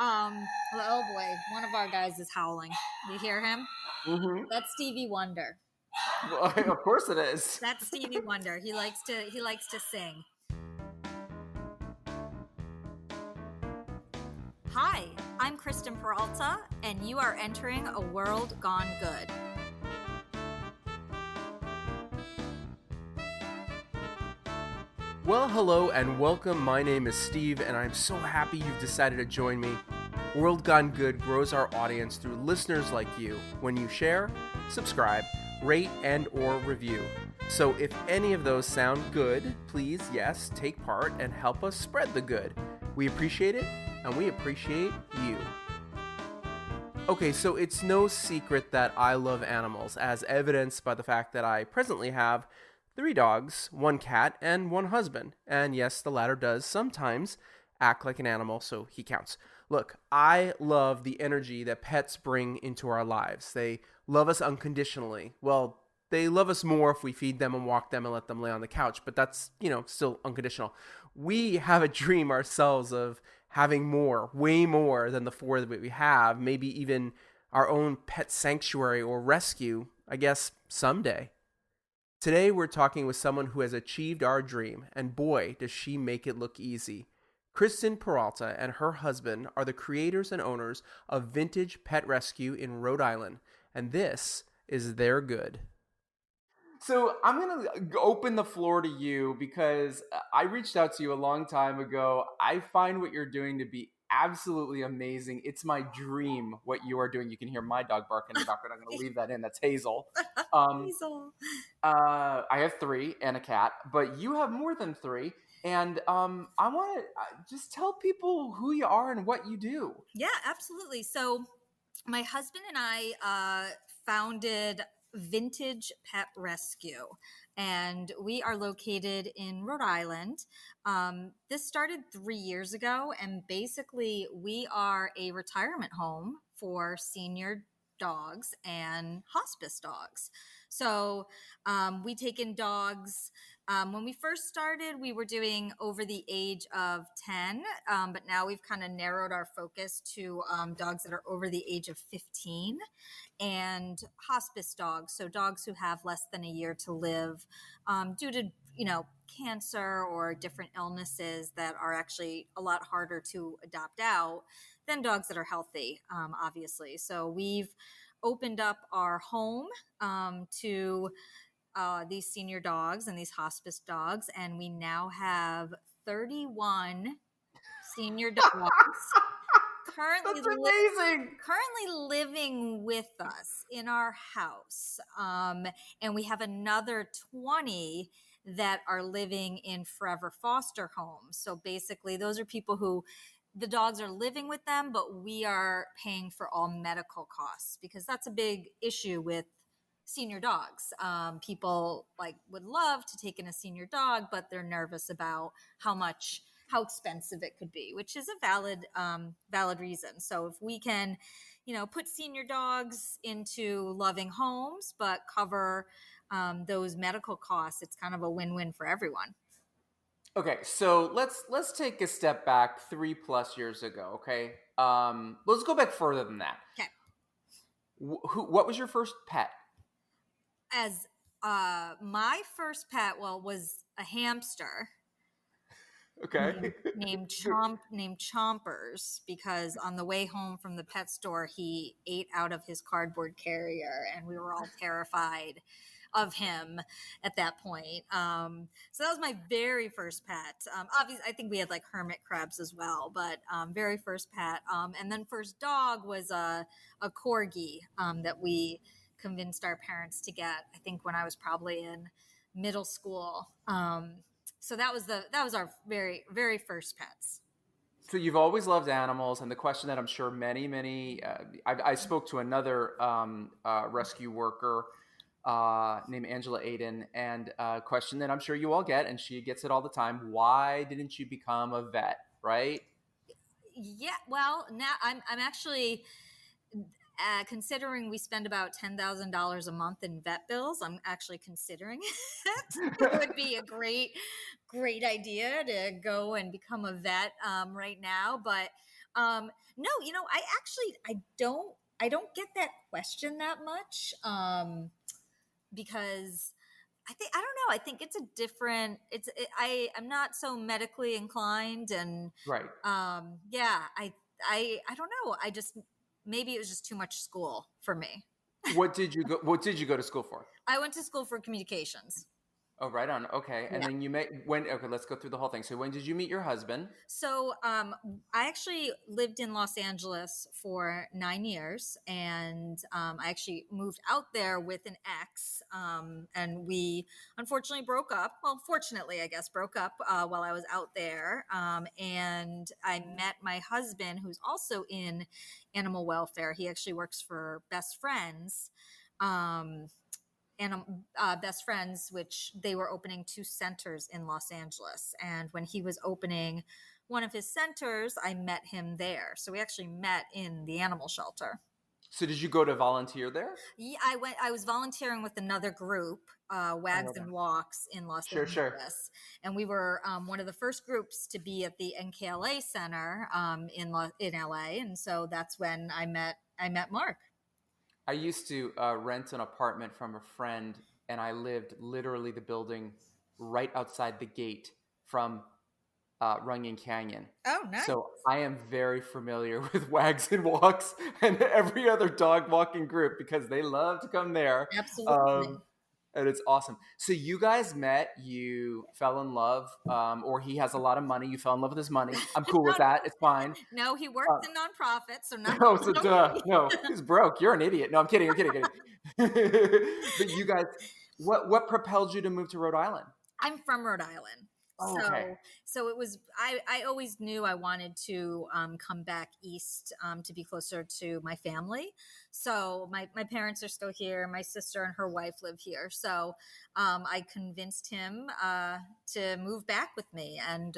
Um, oh boy, one of our guys is howling. You hear him? Mm-hmm. That's Stevie Wonder. Well, of course it is. That's Stevie Wonder. He likes to sing. Hi, I'm Kristen Peralta, and you are entering a world gone good. Well, hello and welcome. My name is Steve, and I'm so happy you've decided to join me. World Gone Good grows our audience through listeners like you when you share, subscribe, rate, and or review. So if any of those sound good, please, yes, take part and help us spread the good. We appreciate it, and we appreciate you. Okay, so it's no secret that I love animals, as evidenced by the fact that I presently have 3 dogs, 1 cat, and 1 husband. And yes, the latter does sometimes act like an animal, so he counts. Look, I love the energy that pets bring into our lives. They love us unconditionally. Well, they love us more if we feed them and walk them and let them lay on the couch, but that's, still unconditional. We have a dream ourselves of having more, way more than the 4 that we have, maybe even our own pet sanctuary or rescue, I guess, someday. Today, we're talking with someone who has achieved our dream, and boy, does she make it look easy. Kristen Peralta and her husband are the creators and owners of Vintage Pet Rescue in Rhode Island, and this is their good. So I'm going to open the floor to you because I reached out to you a long time ago. I find what you're doing to be absolutely amazing. It's my dream what you are doing. You can hear my dog bark in the background. I'm going to leave that in. That's Hazel. Um, Hazel. I have 3 and a cat, but you have more than 3. And I want to just tell people who you are and what you do. Yeah, absolutely. So, my husband and I founded Vintage Pet Rescue, and we are located in Rhode Island. This started 3 years ago, and basically, we are a retirement home for senior dogs and hospice dogs. So, we take in dogs. When we first started, we were doing over the age of 10, but now we've kind of narrowed our focus to dogs that are over the age of 15 and hospice dogs. So dogs who have less than a year to live due to, cancer or different illnesses that are actually a lot harder to adopt out than dogs that are healthy, obviously. So we've opened up our home to these senior dogs and these hospice dogs, and we now have 31 senior dogs currently That's amazing. currently living with us in our house, and we have another 20 that are living in forever foster homes. So basically, those are people who the dogs are living with them, but we are paying for all medical costs because that's a big issue with senior dogs. People would love to take in a senior dog, but they're nervous about how expensive it could be, which is a valid reason. So if we can, put senior dogs into loving homes, but cover those medical costs, it's kind of a win-win for everyone. Okay, so let's take a step back 3+ years ago. Okay, let's go back further than that. Okay. What was your first pet? As my first pet, was a hamster. Okay. named Chompers, because on the way home from the pet store he ate out of his cardboard carrier, and we were all terrified of him at that point. So that was my very first pet. Obviously, I think we had like hermit crabs as well, but very first pet. And then first dog was a corgi that we convinced our parents to get. I think when I was probably in middle school. So that was our very, very first pets. So you've always loved animals, and the question that I'm sure many I spoke to another rescue worker named Angela Aiden, and a question that I'm sure you all get, and she gets it all the time: why didn't you become a vet? Right? Yeah, well, now I'm actually considering we spend about $10,000 a month in vet bills, I'm actually considering it. It would be a great idea to go and become a vet right now. But no, I don't get that question that much because I don't know. I think it's a different. I'm not so medically inclined, and Right. yeah, I don't know. I just maybe it was just too much school for me. What did you go to school for? I went to school for communications. Oh, right on. Okay. And Yeah. then you met when okay, let's go through the whole thing. So when did you meet your husband? So I actually lived in Los Angeles for 9 years, and I actually moved out there with an ex, and we unfortunately broke up. Well, fortunately, I guess, broke up while I was out there. And I met my husband, who's also in animal welfare. He actually works for Best Friends. Um, Best Friends, which they were opening 2 centers in Los Angeles. And when he was opening one of his centers, I met him there. So we actually met in the animal shelter. So did you go to volunteer there? Yeah, I was volunteering with another group, Oh, Wags okay. and Walks in Los Sure, sure. Angeles, and we were one of the first groups to be at the NKLA Center in LA, and so that's when I met Mark. I used to rent an apartment from a friend, and I lived literally the building right outside the gate from Runyon Canyon. Oh, nice. So I am very familiar with Wags and Walks and every other dog walking group because they love to come there. Absolutely. Um, and it's awesome. So you guys met, you fell in love, or he has a lot of money. You fell in love with his money. I'm cool with No, that. It's fine. no, he works Uh, in nonprofits, so not no, so don't duh. worry. No, he's broke. You're an idiot. No, I'm kidding. I'm kidding. But you guys, what propelled you to move to Rhode Island? I'm from Rhode Island. Oh, okay. So it was, I always knew I wanted to come back east to be closer to my family. So my parents are still here. My sister and her wife live here. So I convinced him to move back with me. And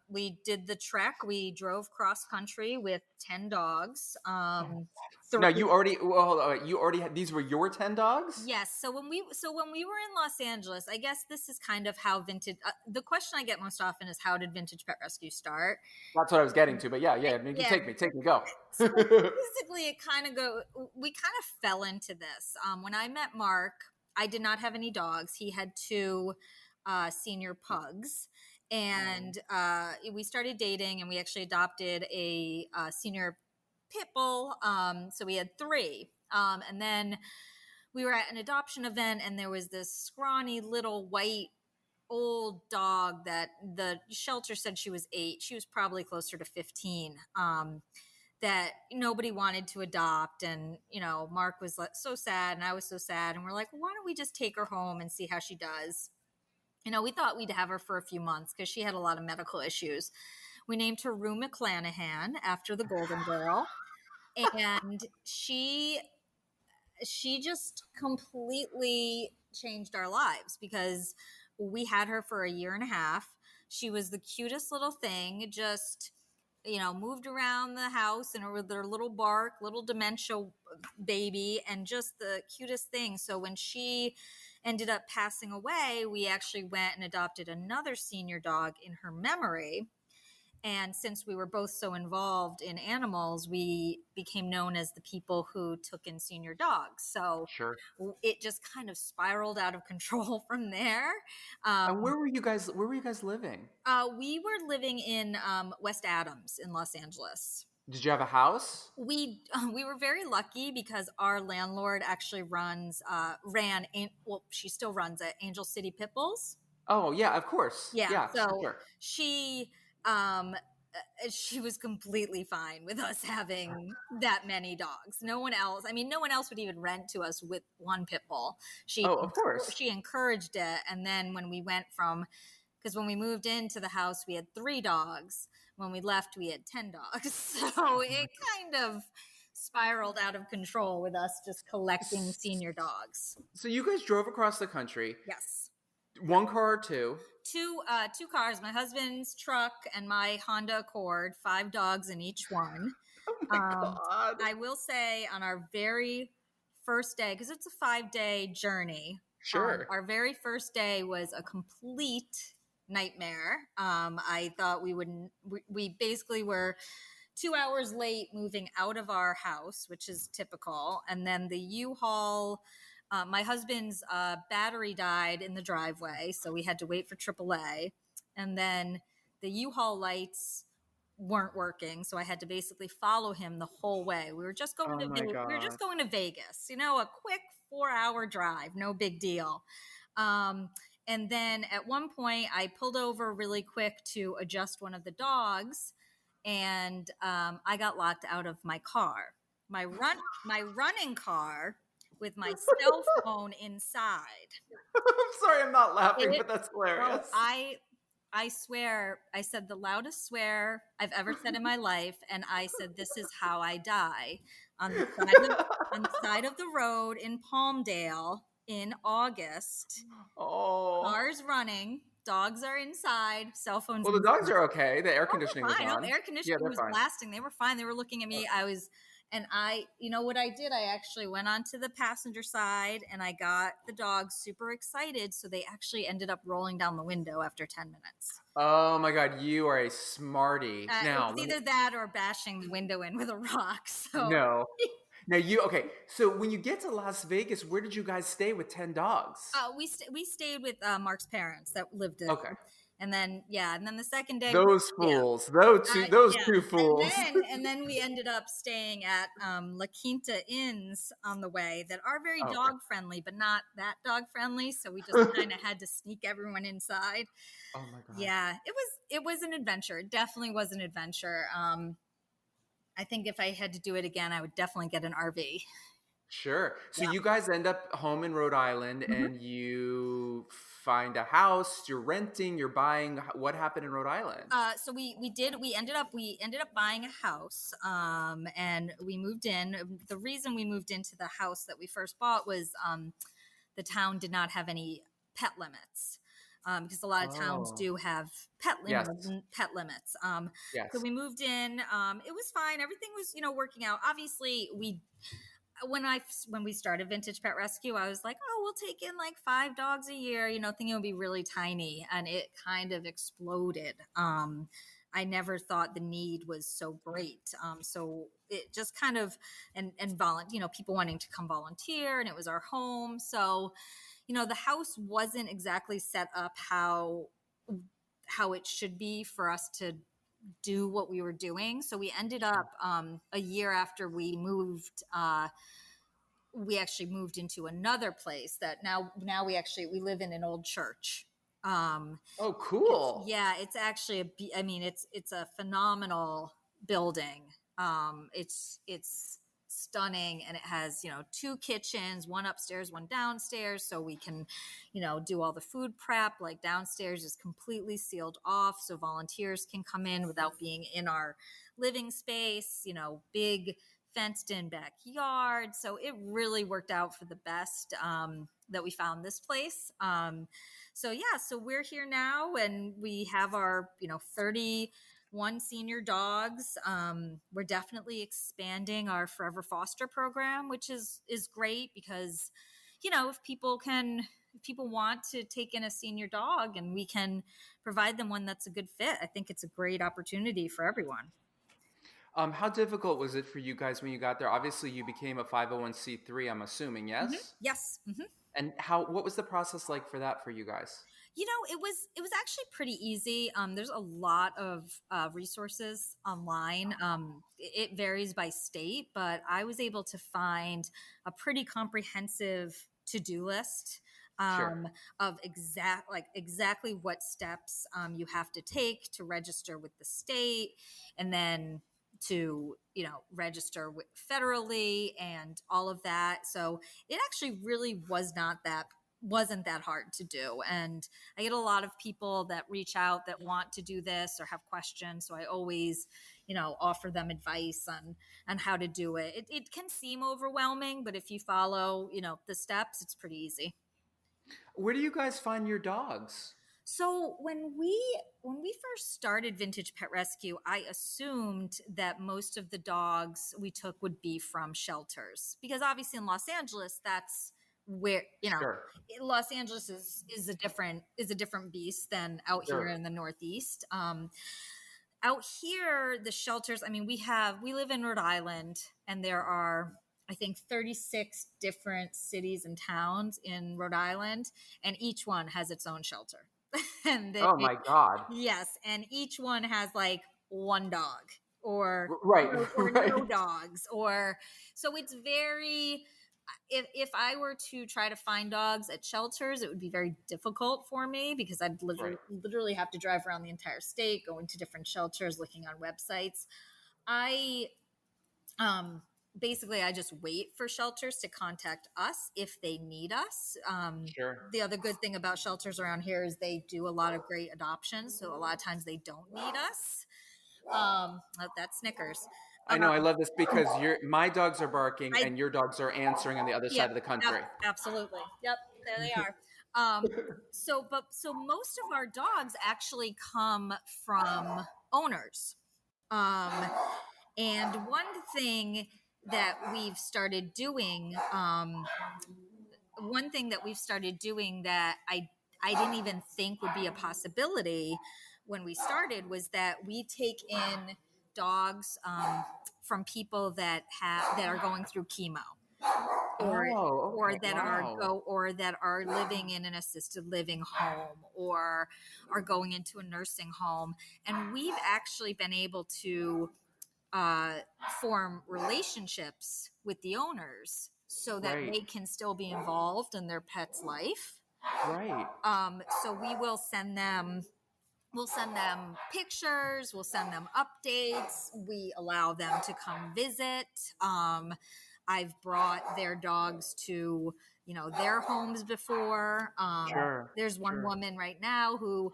we did the trek. We drove cross country with 10 dogs. Now Three you already well, hold on, wait, you already had these were your 10 dogs? Yes. So when we were in Los Angeles, I guess this is kind of how vintage. The question I get most often is, how did Vintage Pet Rescue start? That's what I was getting to, but yeah, yeah, I mean, you Yeah. take me, go. So basically, we kind of fell into this. When I met Mark, I did not have any dogs. He had two senior pugs. And we started dating, and we actually adopted a senior pit bull. So we had three. And then we were at an adoption event, and there was this scrawny little white old dog that the shelter said she was 8. She was probably closer to 15. That nobody wanted to adopt. And, Mark was so sad, and I was so sad. And we're like, well, why don't we just take her home and see how she does? We thought we'd have her for a few months because she had a lot of medical issues. We named her Rue McClanahan after the Golden Girl. And she just completely changed our lives because we had her for a year and a half. She was the cutest little thing, just moved around the house and with her little bark, little dementia baby, and just the cutest thing. So when she ended up passing away, we actually went and adopted another senior dog in her memory. And since we were both so involved in animals, we became known as the people who took in senior dogs. So Sure. it just kind of spiraled out of control from there. And where were you guys living? We were living in West Adams in Los Angeles. Did you have a house? We were very lucky because our landlord actually she still runs it, Angel City Pit Bulls. Oh, yeah, of course. Yeah. Yeah, sure, So sure. she um she was completely fine with us having that many dogs. No one else would even rent to us with one pit bull. She Oh, of course. she encouraged it. And then when we went from because when we moved into the house, we had 3 dogs. When we left, we had 10 dogs. So it kind of spiraled out of control with us just collecting senior dogs. So you guys drove across the country, Yes. one car or two. Two cars, my husband's truck and my Honda Accord, 5 dogs in each one. Oh my Um, God. I will say on our very first day, because it's a 5-day journey, Sure. our very first day was a complete nightmare. I thought we wouldn't, we basically were 2 hours late moving out of our house, which is typical. And then the U-Haul, my husband's battery died in the driveway, so we had to wait for AAA. And then the U-Haul lights weren't working, so I had to basically follow him the whole way. Oh my We were just God. going to Vegas, a quick 4-hour drive, no big deal. Um, and then at one point, I pulled over really quick to adjust one of the dogs, and I got locked out of my car. My running car with my cell phone inside. I'm sorry, I'm not laughing, It but that's Oh, hilarious. I swear, I said the loudest swear I've ever said in my life, and I said, "This is how I die," on the side of the road in Palmdale in August. Oh. Cars running, dogs are inside, cell phones Well, the inside. dogs are okay. The air Oh, conditioning they're was fine. Oh, on. air Yeah, conditioning they're was fine. blasting. They were fine. They were looking at me. You know what I did? I actually went onto the passenger side and I got the dogs super excited. So they actually ended up rolling down the window after 10 minutes. Oh my God, you are a smarty. It Now, was either that or bashing the window in with a rock. So no. Now okay. So when you get to Las Vegas, where did you guys stay with 10 dogs? we stayed with Mark's parents that lived there. Okay. And then, yeah, and then the second day, Those yeah, fools. Those yeah, two fools. and then we ended up staying at La Quinta Inns on the way that are very Okay. dog friendly, but not that dog friendly. So we just kind of had to sneak everyone inside. Oh my God. Yeah, it was an adventure. It definitely was an adventure. I think if I had to do it again, I would definitely get an RV. Sure. So Yeah. you guys end up home in Rhode Island Mhm. and you find a house, you're renting, you're buying. What happened in Rhode Island? So we ended up buying a house, and we moved in. The reason we moved into the house that we first bought was the town did not have any pet limits. Because a lot of towns Oh, do have pet, yes. pet limits. So Yes. we moved in. It was fine. Everything was, working out. Obviously, when we started Vintage Pet Rescue, I was like, oh, we'll take in like 5 dogs a year, thinking it would be really tiny, and it kind of exploded. I never thought the need was so great. So it just kind of people wanting to come volunteer, and it was our home. So, the house wasn't exactly set up how it should be for us to do what we were doing. So we ended Sure. up a year after we moved. We actually moved into another place that now we live in an old church. Um, Oh, it's cool. Yeah, it's actually it's a phenomenal building. It's stunning, and it has, 2 kitchens, one upstairs, one downstairs, so we can, do all the food prep. Like downstairs is completely sealed off so volunteers can come in without being in our living space, big fenced in backyard. So it really worked out for the best, that we found this place. So we're here now, and we have our 31 senior dogs. We're definitely expanding our Forever Foster program, which is great because if people want to take in a senior dog and we can provide them one that's a good fit, I think it's a great opportunity for everyone. How difficult was it for you guys when you got there? Obviously, you became a 501(c)(3), I'm assuming, yes? Yes. And what was the process like for that for you guys? It was actually pretty easy. There's a lot of resources online. It varies by state, but I was able to find a pretty comprehensive to-do list, Sure. um, of exactly what steps you have to take to register with the state, and then to register federally and all of that. So it actually really wasn't that hard to do. And I get a lot of people that reach out that want to do this or have questions. So I always, offer them advice on how to do it. It can seem overwhelming, but if you follow, the steps, it's pretty easy. Where do you guys find your dogs? So when we first started Vintage Pet Rescue, I assumed that most of the dogs we took would be from shelters, because obviously in Los Angeles, that's where, Sure. Los Angeles is a different beast than out here Sure. in the Northeast. Out here, the shelters, I mean, we live in Rhode Island, and there are, I think, 36 different cities and towns in Rhode Island, and each one has its own shelter. and Oh they, my God. yes, and each one has like one dog, or Right. or no Right. dogs, or so it's very, if I were to try to find dogs at shelters, it would be very difficult for me, because I'd Right. literally have to drive around the entire state, going to different shelters, looking on websites. I um basically I just wait for shelters to contact us if they need us. Sure. The other good thing about shelters around here is they do a lot of great adoptions, so a lot of times they don't need us. That's Snickers. I know. I Um, love this because my dogs are barking I and your dogs are answering on the other Yep, side of the country. absolutely. Yep, there they are. So most of our dogs actually come from owners. Um, and one thing that we've started doing, that I didn't even think would be a possibility when we started, was that we take in dogs from people that are going through chemo, or Oh, okay. Wow. that are living in an assisted living home, or are going into a nursing home, and we've actually been able to uh, form relationships with the owners so that Right. they can still be involved in their pet's life. Right. So we'll send them pictures, we'll send them updates, we allow them to come visit. I've brought their dogs to, their homes before. Sure. There's one Sure. woman right now who,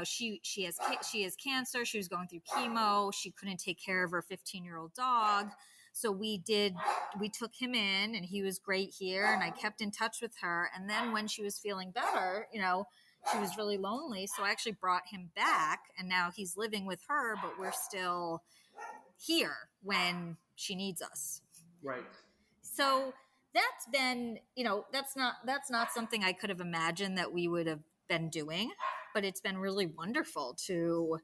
she has cancer. She was going through chemo. She couldn't take care of her 15-year-old dog. So we took him in, and he was great here, and I kept in touch with her. And then when she was feeling better, she was really lonely. So I actually brought him back, and now he's living with her, but we're still here when she needs us. Right. So that's been, that's not something I could have imagined that we would have been doing, but it's been really wonderful to,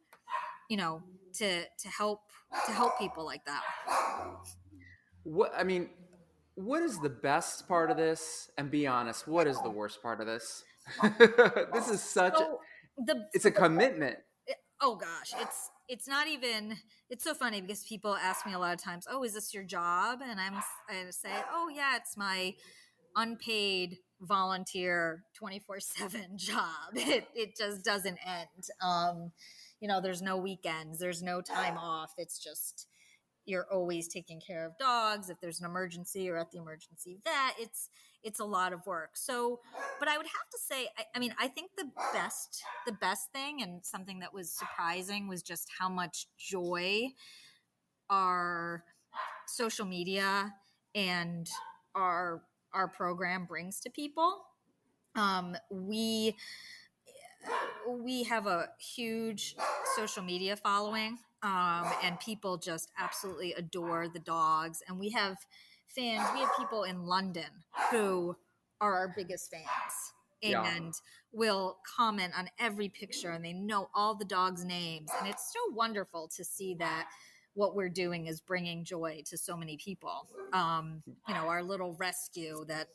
you know, to help people like that. What I mean, what is the best part of this? And be honest, what is the worst part of this? This is such So the it's a commitment. oh gosh, it's not even, it's so funny because people ask me a lot of times, oh, is this your job? And I say, oh yeah, it's my unpaid volunteer 24/7 job. It just doesn't end. There's no weekends, there's no time off. It's just, you're always taking care of dogs. If there's an emergency or at the emergency vet, it's a lot of work. So, but I would have to say, I mean, I think the best thing, and something that was surprising, was just how much joy our social media and our program brings to people. We have a huge social media following, and people just absolutely adore the dogs. And we have fans. We have people in London who are our biggest fans, Yeah. and will comment on every picture, and they know all the dogs' names. And it's so wonderful to see that what we're doing is bringing joy to so many people. Our little rescue that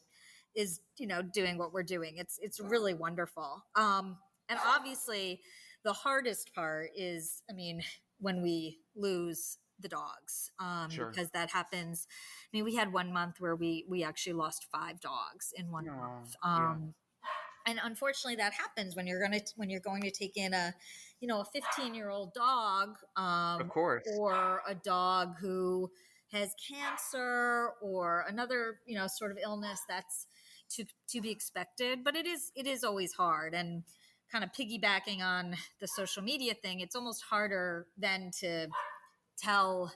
is, doing what we're doing. It's really wonderful. And obviously, the hardest part is, I mean, when we lose the dogs, Sure. because that happens. I mean, we had one month where we actually lost 5 dogs in one No. month. Yeah. And unfortunately, that happens when you're going to take in a 15-year-old dog, Of course. or a dog who has cancer or another, sort of illness. That's to be expected, but it is always hard. And kind of piggybacking on the social media thing, it's almost harder than to tell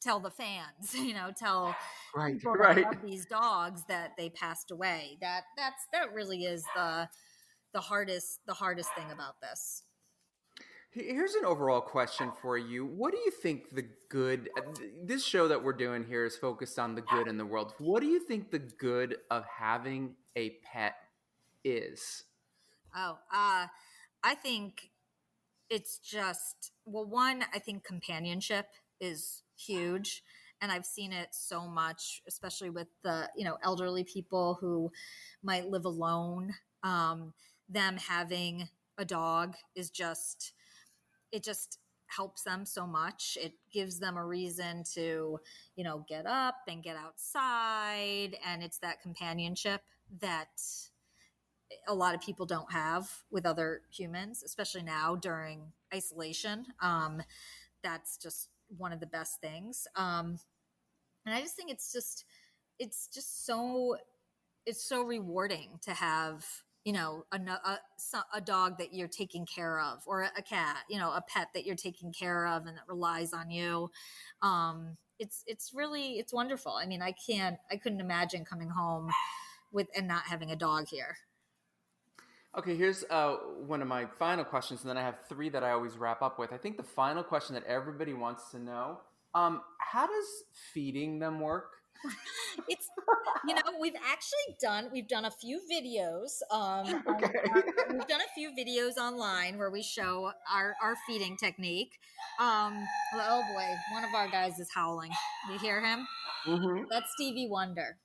the fans, tell Right. people that Right. love these dogs that they passed away. That really is the hardest thing about this. Here's an overall question for you. What do you think the good, this show that we're doing here is focused on the good in the world. What do you think the good of having a pet is? Oh, I think it's just, well, one, I think companionship is huge, and I've seen it so much, especially with the elderly people who might live alone. Them having a dog is just, it just helps them so much. It gives them a reason to get up and get outside, and it's that companionship that a lot of people don't have with other humans, especially now during isolation. That's just one of the best things. And I just think it's just so rewarding to have a dog that you're taking care of, or a cat, a pet that you're taking care of and that relies on you. It's wonderful. I mean, I couldn't imagine coming home with and not having a dog here. Okay, here's one of my final questions, and then I have three that I always wrap up with. I think the final question that everybody wants to know, how does feeding them work? It's we've done a few videos Okay. we've done a few videos online where we show our feeding technique. Oh boy, one of our guys is howling. You hear him? Mm-hmm. That's Stevie Wonder.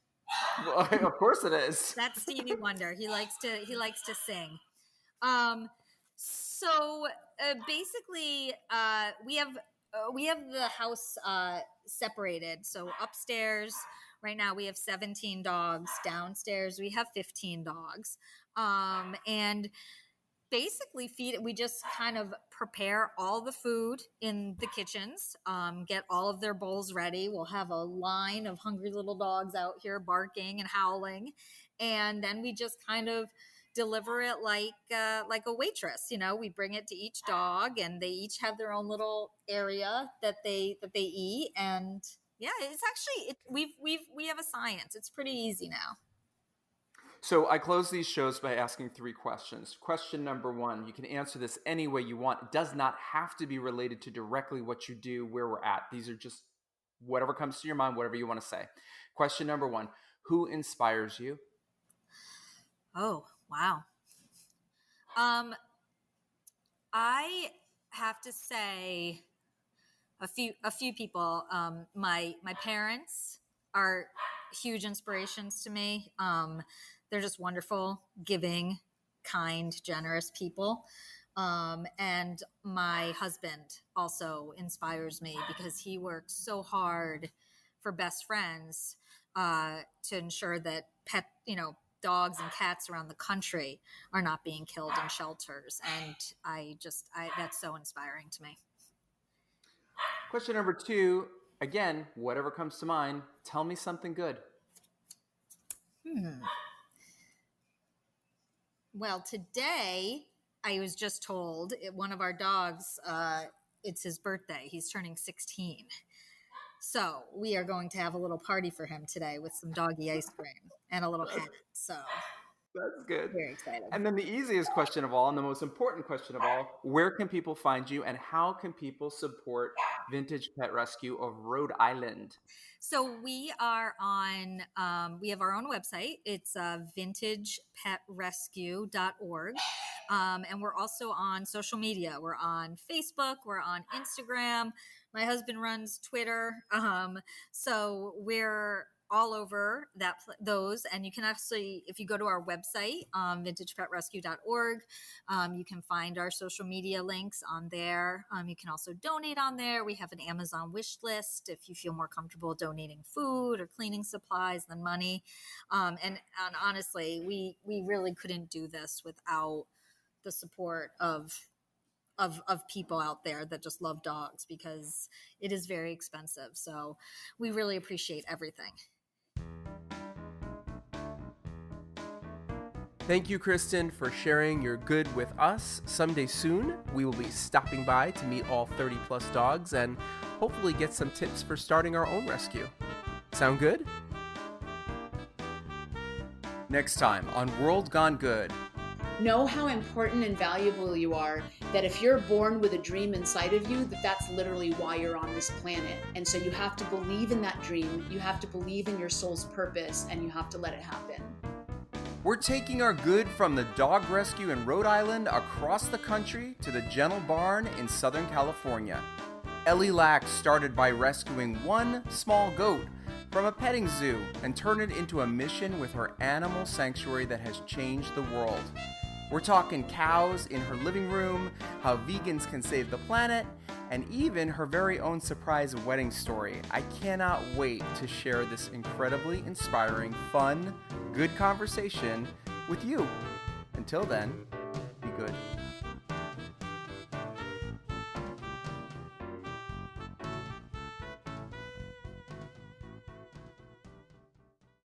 Well, of course it is. That's Stevie Wonder. He likes to sing. So basically, we have the house separated. So upstairs, right now we have 17 dogs. Downstairs we have 15 dogs, and basically we just kind of prepare all the food in the kitchens, get all of their bowls ready. We'll have a line of hungry little dogs out here barking and howling, and then we just kind of deliver it like a waitress. We bring it to each dog, and they each have their own little area that they eat. And yeah, it's actually we have a science. It's pretty easy now. So I close these shows by asking three questions. Question number one, you can answer this any way you want. It does not have to be related to directly what you do, where we're at. These are just whatever comes to your mind, whatever you want to say. Question number one, who inspires you? Oh, wow. I have to say a few people. My parents are huge inspirations to me. They're just wonderful, giving, kind, generous people. And my husband also inspires me because he works so hard for Best Friends to ensure that dogs and cats around the country are not being killed in shelters. And that's so inspiring to me. Question number two, again, whatever comes to mind, tell me something good. Well, today I was just told one of our dogs, it's his birthday. He's turning 16. So we are going to have a little party for him today with some doggy ice cream and a little hat. So That's good. very excited. And then the easiest question of all, and the most important question of all, where can people find you, and how can people support Vintage Pet Rescue of Rhode Island? So we are on, we have our own website. It's vintagepetrescue.org. And we're also on social media. We're on Facebook. We're on Instagram. My husband runs Twitter. So we're all over those. And you can actually, if you go to our website, vintagepetrescue.org, you can find our social media links on there. You can also donate on there. We have an Amazon wish list if you feel more comfortable donating food or cleaning supplies than money. And honestly, we really couldn't do this without the support of people out there that just love dogs, because it is very expensive. So we really appreciate everything. Thank you, Kristen, for sharing your good with us. Someday soon, we will be stopping by to meet all 30 plus dogs and hopefully get some tips for starting our own rescue. Sound good? Next time on World Gone Good, Know how important and valuable you are, that if you're born with a dream inside of you, that's literally why you're on this planet. And so you have to believe in that dream, you have to believe in your soul's purpose, and you have to let it happen. We're taking our good from the dog rescue in Rhode Island across the country to the Gentle Barn in Southern California. Ellie Lack started by rescuing one small goat from a petting zoo and turned it into a mission with her animal sanctuary that has changed the world. We're talking cows in her living room, how vegans can save the planet, and even her very own surprise wedding story. I cannot wait to share this incredibly inspiring, fun, good conversation with you. Until then, be good.